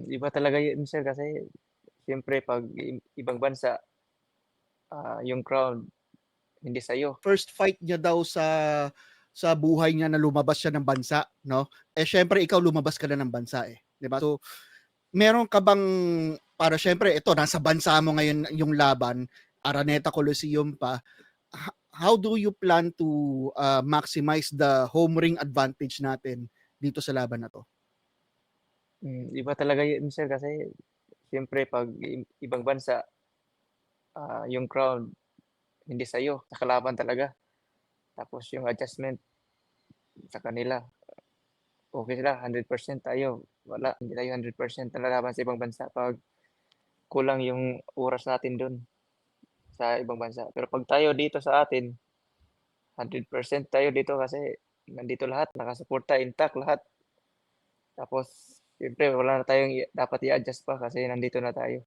Iba talaga yun sir kasi siyempre 'pag ibang bansa, yung crowd hindi sa'yo. First fight niya daw sa buhay niya na lumabas siya ng bansa 'no, eh, siyempre ikaw lumabas ka na ng bansa, eh, 'di ba? So, meron ka bang para siyempre ito nasa bansa mo ngayon yung laban, Araneta Coliseum pa, how do you plan to, maximize the home ring advantage natin dito sa laban na 'to? Iba talaga yun sir kasi siyempre 'pag ibang bansa, yung crowd hindi sa'yo, sa kalaban talaga. Tapos yung adjustment sa kanila, okey sila 100% tayo wala, hindi tayo 100% na lalaban sa ibang bansa 'pag kulang yung oras natin dun sa ibang bansa. Pero 'pag tayo dito sa atin, 100% tayo dito kasi nandito lahat, nakasuporta, intact lahat. Tapos siyempre wala na tayong dapat i-adjust pa kasi nandito na tayo.